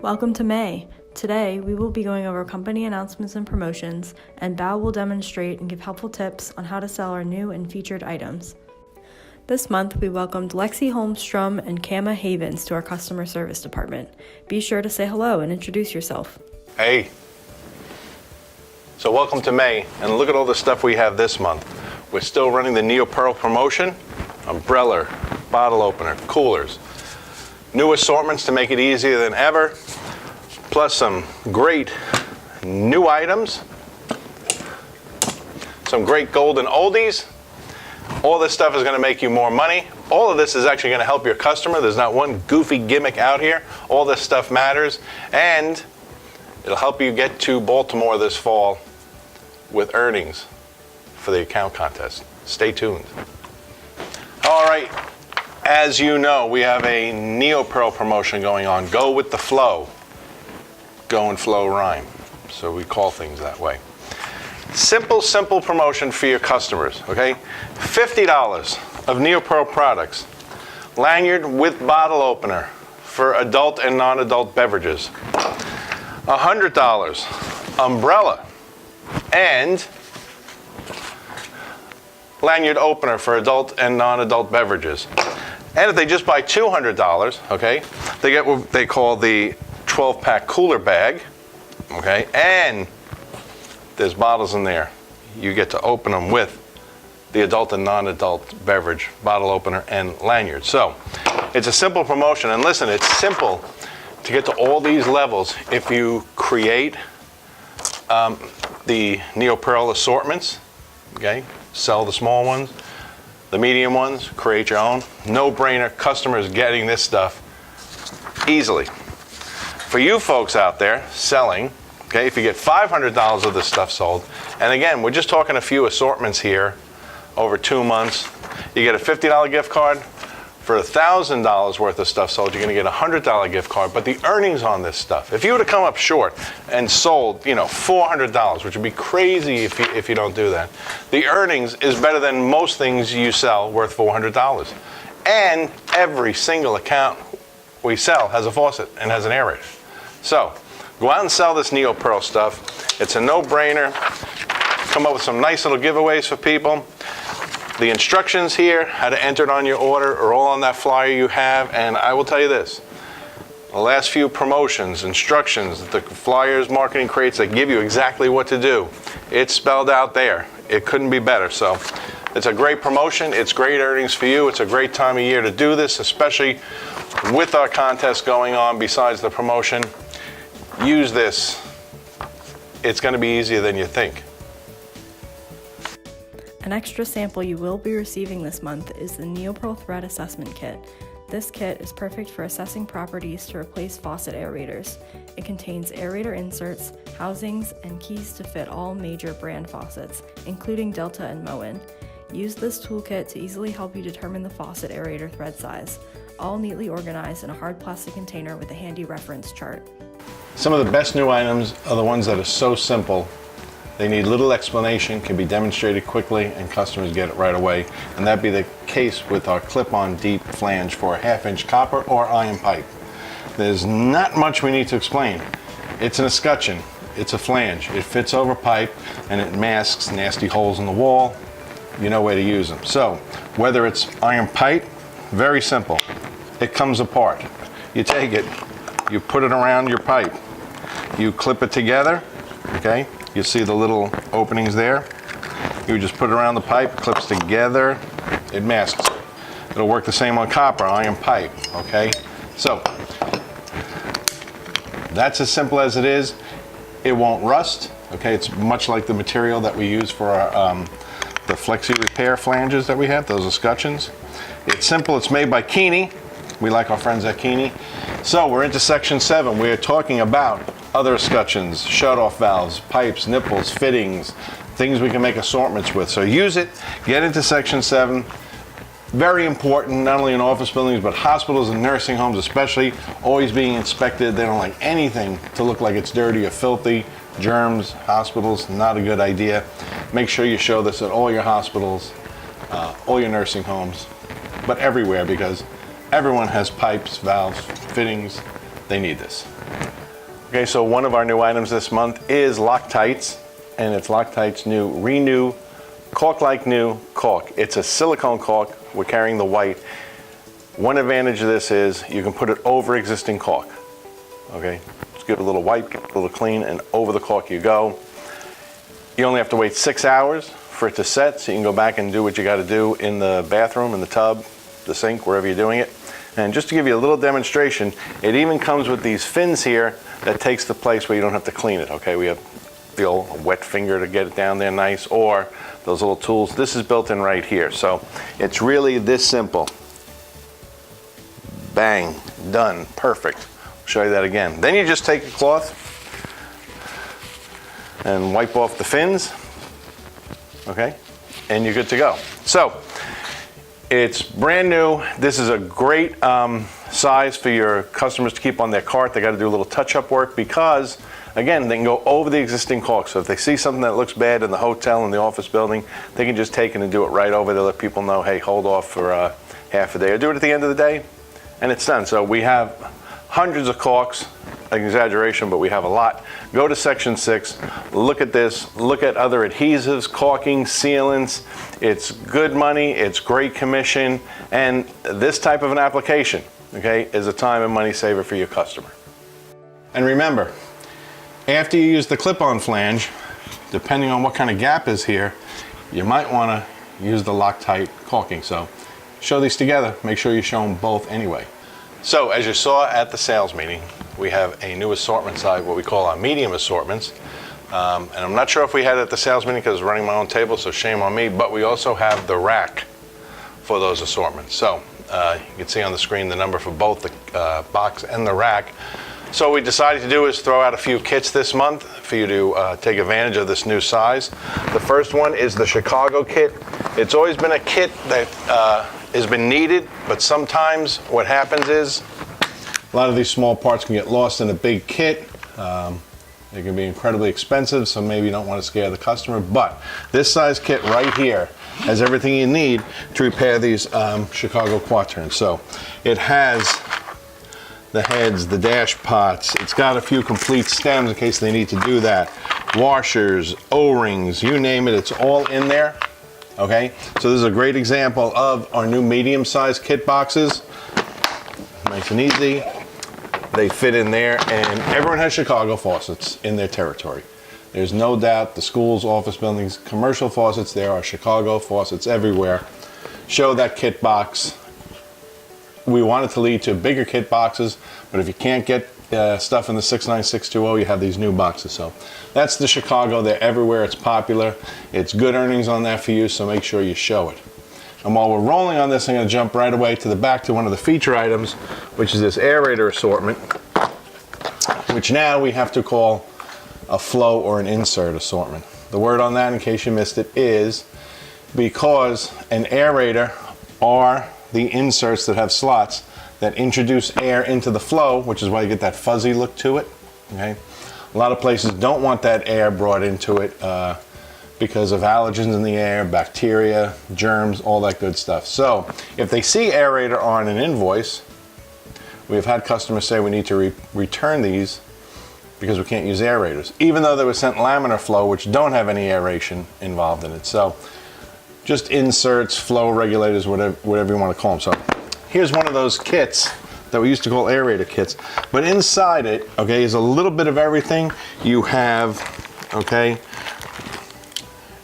Welcome to May. Today, we will be going over company announcements and promotions, and Bao will demonstrate and give helpful tips on how to sell our new and featured items. This month, we welcomed Lexi Holmstrom and Kama Havens to our customer service department. Be sure to say hello and introduce yourself. Hey. So welcome to May, and look at all the stuff we have this month. We're still running the NeoPearl promotion, umbrella, bottle opener, coolers. New assortments to make it easier than ever, plus some great new items, some great golden oldies. All this stuff is going to make you more money. All of this is actually going to help your customer. There's not one goofy gimmick out here. All this stuff matters, and it'll help you get to Baltimore this fall with earnings for the account contest. Stay tuned. All right. As you know, we have a NeoPearl promotion going on. Go with the flow. Go and flow rhyme. So we call things that way. Simple promotion for your customers, okay? $50 of NeoPearl products. Lanyard with bottle opener for adult and non-adult beverages. $100 umbrella and lanyard opener for adult and non-adult beverages. And if they just buy $200, okay, they get what they call the 12-pack cooler bag, okay, and there's bottles in there. You get to open them with the adult and non-adult beverage bottle opener and lanyard. So it's a simple promotion, and listen, it's simple to get to all these levels if you create the NeoPearl assortments, okay, sell the small ones, the medium ones, create your own. No-brainer, customers getting this stuff easily. For you folks out there selling, okay, if you get $500 of this stuff sold, and again, we're just talking a few assortments here over 2 months, you get a $50 gift card. For $1,000 worth of stuff sold, you're going to get a $100 gift card. But the earnings on this stuff, if you were to come up short and sold, $400, which would be crazy if you don't do that, the earnings is better than most things you sell worth $400. And every single account we sell has a faucet and has an aerator. So go out and sell this NeoPearl stuff. It's a no-brainer. Come up with some nice little giveaways for people. The instructions here, how to enter it on your order, are all on that flyer you have. And I will tell you this, the last few promotions, instructions, the flyers, marketing crates that give you exactly what to do, it's spelled out there. It couldn't be better. So it's a great promotion. It's great earnings for you. It's a great time of year to do this, especially with our contest going on besides the promotion. Use this. It's going to be easier than you think. An extra sample you will be receiving this month is the NeoPearl Thread Assessment Kit. This kit is perfect for assessing properties to replace faucet aerators. It contains aerator inserts, housings, and keys to fit all major brand faucets, including Delta and Moen. Use this toolkit to easily help you determine the faucet aerator thread size, all neatly organized in a hard plastic container with a handy reference chart. Some of the best new items are the ones that are so simple. They need little explanation, can be demonstrated quickly, and customers get it right away. And that'd be the case with our clip-on deep flange for a 1/2-inch copper or iron pipe. There's not much we need to explain. It's an escutcheon, it's a flange. It fits over pipe and it masks nasty holes in the wall. You know where to use them. So whether it's iron pipe, very simple. It comes apart. You take it, you put it around your pipe. You clip it together, okay? You see the little openings there? You just put it around the pipe, it clips together, it masks it. It'll work the same on copper, iron pipe, okay? So, that's as simple as it is. It won't rust, okay? It's much like the material that we use for our, the flexi repair flanges that we have, those escutcheons. It's simple, it's made by Keeney. We like our friends at Keeney. So we're into section 7. We're talking about other escutcheons, shut-off valves, pipes, nipples, fittings, things we can make assortments with. So use it, get into section 7. Very important, not only in office buildings, but hospitals and nursing homes especially, always being inspected. They don't like anything to look like it's dirty or filthy. Germs, hospitals, not a good idea. Make sure you show this at all your hospitals, all your nursing homes, but everywhere, because everyone has pipes, valves, fittings. They need this. Okay, so one of our new items this month is Loctites, and it's Loctite's new Renew Caulk Like New caulk. It's a silicone caulk. We're carrying the white. One advantage of this is you can put it over existing caulk. Okay, just give it a little wipe, get it a little clean, and over the caulk you go. You only have to wait 6 hours for it to set, so you can go back and do what you got to do in the bathroom, in the tub, the sink, wherever you're doing it. And just to give you a little demonstration, it even comes with these fins here that takes the place where you don't have to clean it. Okay, we have the old wet finger to get it down there nice, or those little tools. This is built in right here, so it's really this simple. Bang, done, perfect. I'll show you that again. Then you just take a cloth and wipe off the fins, okay, and you're good to go. So it's brand new. This is a great size for your customers to keep on their cart. They got to do a little touch-up work because, again, they can go over the existing caulk. So if they see something that looks bad in the hotel, in the office building, they can just take it and do it right over there. Let people know, hey, hold off for half a day, or do it at the end of the day, and it's done. So we have hundreds of caulks, an exaggeration, but we have a lot. Go to section 6, look at this, look at other adhesives, caulking, sealants. It's good money, it's great commission, and this type of an application, okay, is a time and money saver for your customer. And remember, after you use the clip-on flange, depending on what kind of gap is here, you might want to use the Loctite caulking. So show these together, make sure you show them both anyway. So as you saw at the sales meeting, we have a new assortment side, what we call our medium assortments. And I'm not sure if we had it at the sales meeting because I was running my own table, so shame on me, but we also have the rack for those assortments. So you can see on the screen the number for both the box and the rack. So what we decided to do is throw out a few kits this month for you to take advantage of this new size. The first one is the Chicago kit. It's always been a kit that has been needed, but sometimes what happens is a lot of these small parts can get lost in a big kit. They can be incredibly expensive, so maybe you don't want to scare the customer, but this size kit right here has everything you need to repair these Chicago quaterns. So it has the heads, the dash pots, it's got a few complete stems in case they need to do that, washers, O-rings, you name it, it's all in there. Okay, so this is a great example of our new medium-sized kit boxes. Nice and easy. They fit in there, and everyone has Chicago faucets in their territory. There's no doubt the schools, office buildings, commercial faucets, there are Chicago faucets everywhere. Show that kit box. We want it to lead to bigger kit boxes, but if you can't get stuff in the 69620, you have these new boxes. So that's the Chicago. They're everywhere. It's popular. It's good earnings on that for you, so make sure you show it. And while we're rolling on this, I'm going to jump right away to the back to one of the feature items, which is this aerator assortment, which now we have to call a flow or an insert assortment. The word on that, in case you missed it, is because an aerator are the inserts that have slots that introduce air into the flow, which is why you get that fuzzy look to it. Okay, a lot of places don't want that air brought into it because of allergens in the air, bacteria, germs, all that good stuff. So if they see aerator on an invoice, we've had customers say we need to return these because we can't use aerators, even though they were sent laminar flow, which don't have any aeration involved in it. So just inserts, flow regulators, whatever you want to call them. So here's one of those kits that we used to call aerator kits. But inside it, okay, is a little bit of everything. You have, okay,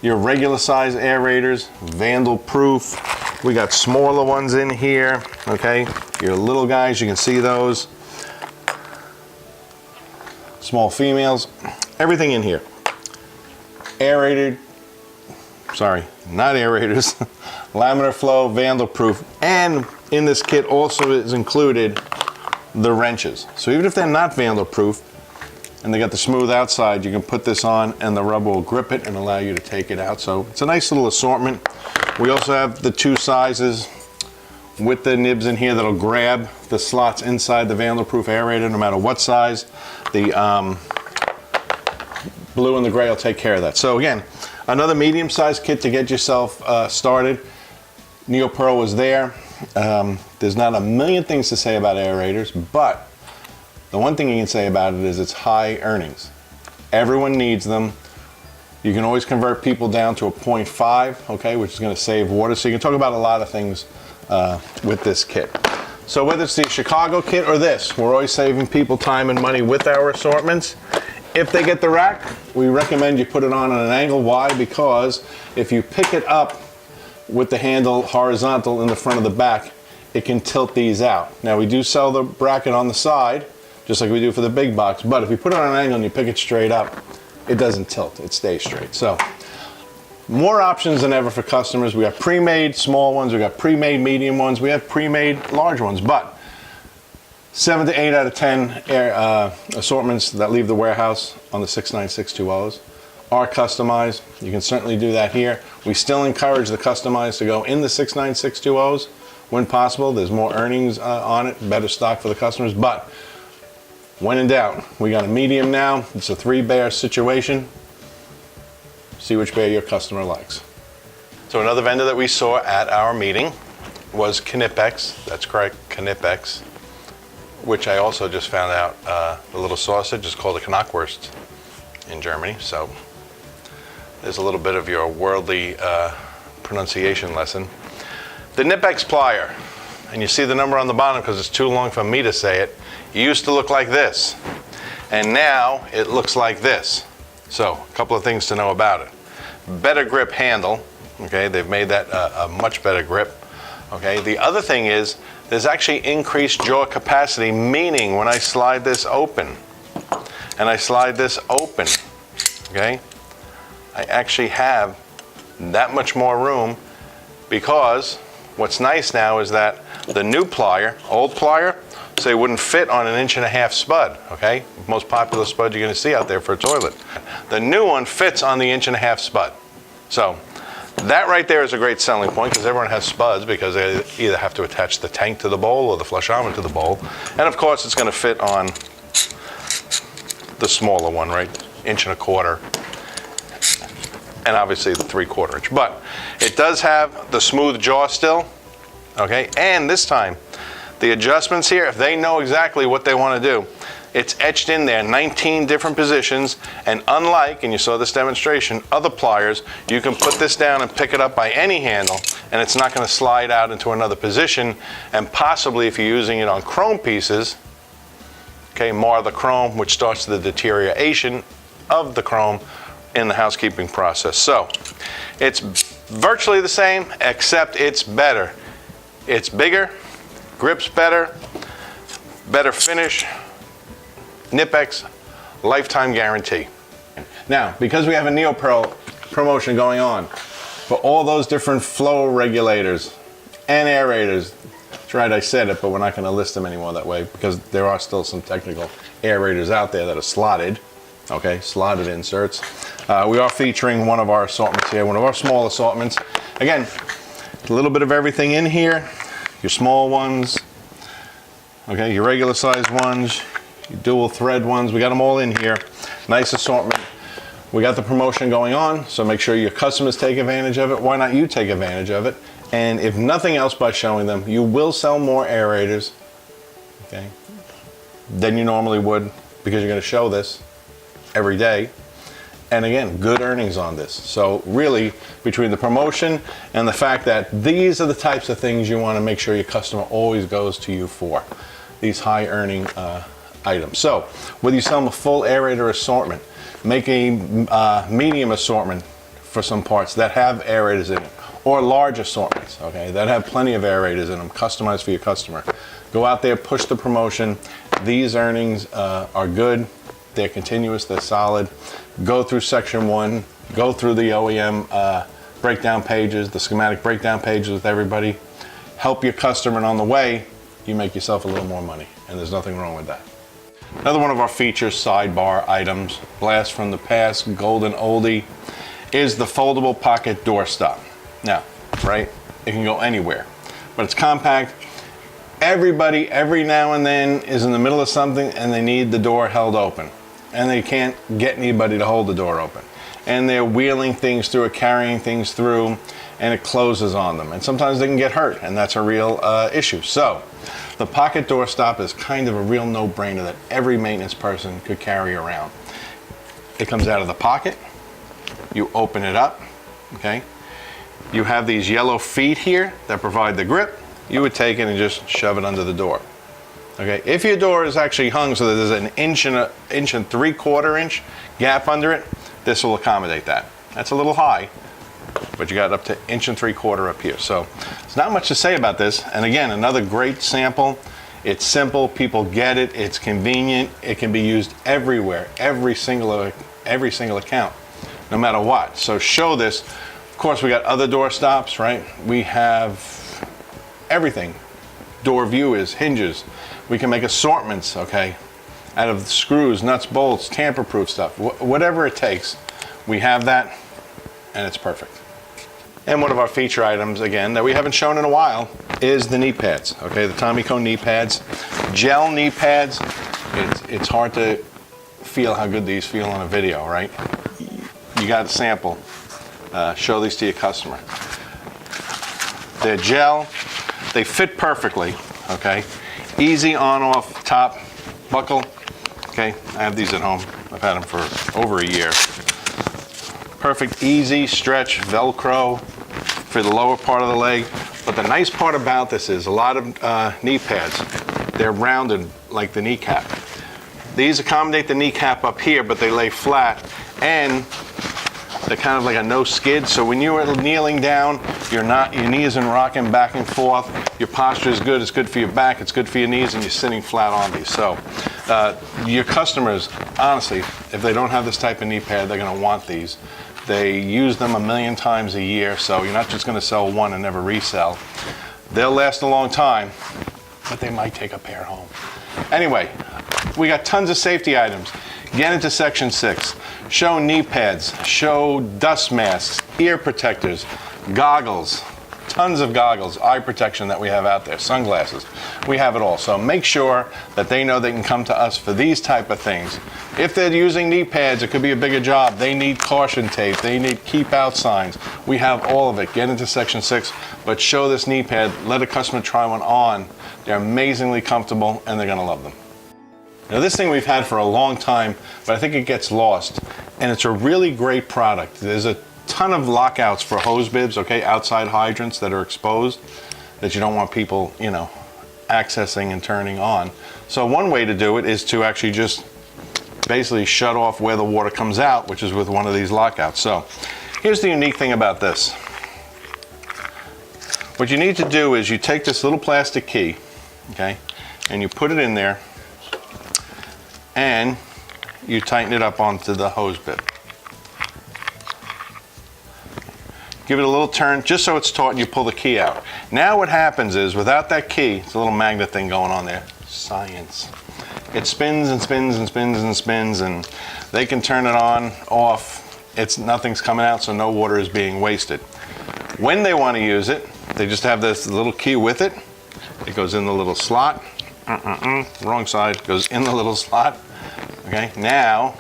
your regular size aerators, vandal proof. We got smaller ones in here, okay? Your little guys, you can see those. Small females, everything in here. Aerated, sorry, not aerators, laminar flow, vandal proof, and in this kit also is included the wrenches. So even if they're not vandal proof and they got the smooth outside, you can put this on and the rubber will grip it and allow you to take it out. So it's a nice little assortment. We also have the two sizes with the nibs in here that'll grab the slots inside the vandal proof aerator no matter what size. The blue and the gray will take care of that. So again, another medium-sized kit to get yourself started. NeoPro was there. There's not a million things to say about aerators, but The one thing you can say about it is it's high earnings. Everyone needs them. You can always convert people down to a 0.5, okay, which is going to save water. So you can talk about a lot of things with this kit. So whether it's the Chicago kit or this, we're always saving people time and money with our assortments. If they get the rack, we recommend you put it on an angle. Why? Because if you pick it up with the handle horizontal in the front of the back, it can tilt these out. Now we do sell the bracket on the side, just like we do for the big box, but if you put it on an angle and you pick it straight up, it doesn't tilt, it stays straight. So more options than ever for customers. We got pre-made small ones, we got pre-made medium ones, we have pre-made large ones, but 7 to 8 out of 10 assortments that leave the warehouse on the 69620s are customized. You can certainly do that here. We still encourage the customized to go in the 69620s when possible. There's more earnings on it, better stock for the customers, but when in doubt, we got a medium now. It's a 3-bear situation. See which bear your customer likes. So another vendor that we saw at our meeting was Knipex. That's correct, Knipex, which I also just found out the little sausage is called a Knackwurst in Germany. So there's a little bit of your worldly pronunciation lesson. The Knipex plier, and you see the number on the bottom because it's too long for me to say it. It used to look like this, and now it looks like this. So a couple of things to know about it. Better grip handle, okay, they've made that a much better grip, okay. The other thing is there's actually increased jaw capacity, meaning when I slide this open and I slide this open, okay, I actually have that much more room, because what's nice now is that the new plier, old plier, say wouldn't fit on an 1.5 inch spud, okay? Most popular spud you're gonna see out there for a toilet. The new one fits on the 1.5 inch spud. So that right there is a great selling point, because everyone has spuds because they either have to attach the tank to the bowl or the flushometer to the bowl. And of course it's gonna fit on the smaller one, right? 1.25 inches. And obviously the 3/4 inch. But it does have the smooth jaw still, okay? And this time, the adjustments here, if they know exactly what they want to do, it's etched in there, 19 different positions, and unlike, and you saw this demonstration, other pliers, you can put this down and pick it up by any handle, and it's not going to slide out into another position, and possibly if you're using it on chrome pieces, okay, mar the chrome, which starts the deterioration of the chrome in the housekeeping process. So, it's virtually the same, except it's better. It's bigger, grips better, better finish, Knipex, lifetime guarantee. Now, because we have a NeoPro promotion going on for all those different flow regulators and aerators, that's right, I said it, but we're not going to list them anymore that way, because there are still some technical aerators out there that are slotted, okay, slotted inserts. We are featuring one of our assortments here, one of our small assortments. Again, a little bit of everything in here. Your small ones, okay, your regular size ones, your dual thread ones, we got them all in here. Nice assortment. We got the promotion going on, so make sure your customers take advantage of it. Why not you take advantage of it? And if nothing else, by showing them, you will sell more aerators, okay, than you normally would, because you're going to show this every day. And again, good earnings on this. So really, between the promotion and the fact that these are the types of things you want to make sure your customer always goes to you for, these high earning items. So whether you sell them a full aerator assortment, make a medium assortment for some parts that have aerators in it, or large assortments, okay, that have plenty of aerators in them, customized for your customer. Go out there, push the promotion. These earnings are good. They're continuous, they're solid. Go through section 1, go through the OEM breakdown pages, the schematic breakdown pages with everybody. Help your customer, and on the way, you make yourself a little more money, and there's nothing wrong with that. Another one of our features, sidebar items, blast from the past, golden oldie, is the foldable pocket door stop. Now, right, it can go anywhere, but it's compact. Everybody, every now and then, is in the middle of something and they need the door held open, and they can't get anybody to hold the door open, and they're wheeling things through or carrying things through, and it closes on them. And sometimes they can get hurt, and that's a real issue. So the pocket doorstop is kind of a real no-brainer that every maintenance person could carry around. It comes out of the pocket, you open it up, okay? You have these yellow feet here that provide the grip. You would take it and just shove it under the door. Okay, if your door is actually hung so that there's an inch and 3/4 inch gap under it, this will accommodate that. That's a little high, but you got up to 1 3/4 inches up here. So there's not much to say about this. And again, another great sample. It's simple, people get it, it's convenient, it can be used everywhere, every single account, no matter what. So show this. Of course, we got other door stops, right? We have everything. Door viewers, hinges. We can make assortments, okay, out of screws, nuts, bolts, tamper-proof stuff. Whatever it takes, we have that, and it's perfect. And one of our feature items, again, that we haven't shown in a while is the knee pads, okay, the Tommyco knee pads. Gel knee pads, it's hard to feel how good these feel on a video, right? You got to sample. Show these to your customer. They're gel. They fit perfectly, okay? Easy on-off top buckle, okay? I have these at home. I've had them for over a year. Perfect, easy stretch, Velcro for the lower part of the leg. But the nice part about this is a lot of knee pads, they're rounded like the kneecap. These accommodate the kneecap up here, but they lay flat, and they're kind of like a no skid, so when you are kneeling down, your knee isn't rocking back and forth. Your posture is good. It's good for your back. It's good for your knees, and you're sitting flat on these. So your customers, honestly, if they don't have this type of knee pad, they're going to want these. They use them 1,000,000 times a year, so you're not just going to sell one and never resell. They'll last a long time, but they might take a pair home. Anyway, we got tons of safety items. Get into section 6. Show knee pads, show dust masks, ear protectors, goggles, tons of goggles, eye protection that we have out there, sunglasses. We have it all. So make sure that they know they can come to us for these type of things. If they're using knee pads, it could be a bigger job. They need caution tape. They need keep out signs. We have all of it. Get into section 6, but show this knee pad. Let a customer try one on. They're amazingly comfortable, and they're going to love them. Now, this thing we've had for a long time, but I think it gets lost, and it's a really great product. There's a ton of lockouts for hose bibs, okay, outside hydrants that are exposed that you don't want people, you know, accessing and turning on. So one way to do it is to actually just basically shut off where the water comes out, which is with one of these lockouts. So here's the unique thing about this. What you need to do is you take this little plastic key, okay, and you put it in there, and you tighten it up onto the hose bib. Give it a little turn just so it's taut, and you pull the key out. Now what happens is, without that key, it's a little magnet thing going on there. Science. It spins and spins and spins and spins, and they can turn it on, off. Nothing's coming out, so no water is being wasted. When they want to use it, they just have this little key with it. It goes in the little slot. Wrong side. Goes in the little slot. Okay, now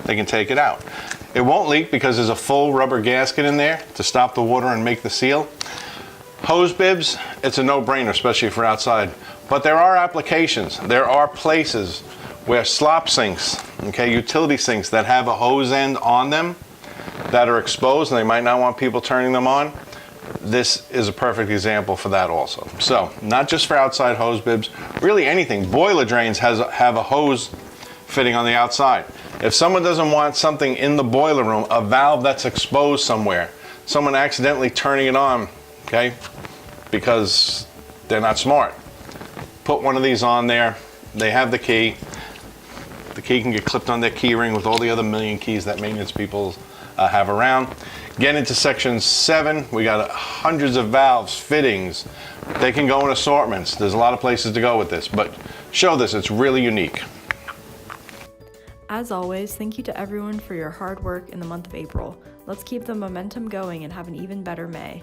they can take it out. It won't leak because there's a full rubber gasket in there to stop the water and make the seal. Hose bibs, it's a no-brainer, especially if we're outside. But there are applications. There are places where slop sinks, okay, utility sinks that have a hose end on them that are exposed, and they might not want people turning them on. This is a perfect example for that also. So, not just for outside hose bibs, really anything. Boiler drains have a hose fitting on the outside. If someone doesn't want something in the boiler room, a valve that's exposed somewhere, someone accidentally turning it on, okay, because they're not smart, put one of these on there. They have the key. The key can get clipped on their key ring with all the other million keys that maintenance people have around. Get into section 7. We got hundreds of valves, fittings. They can go in assortments. There's a lot of places to go with this, but show this. It's really unique. As always, thank you to everyone for your hard work in the month of April. Let's keep the momentum going and have an even better May.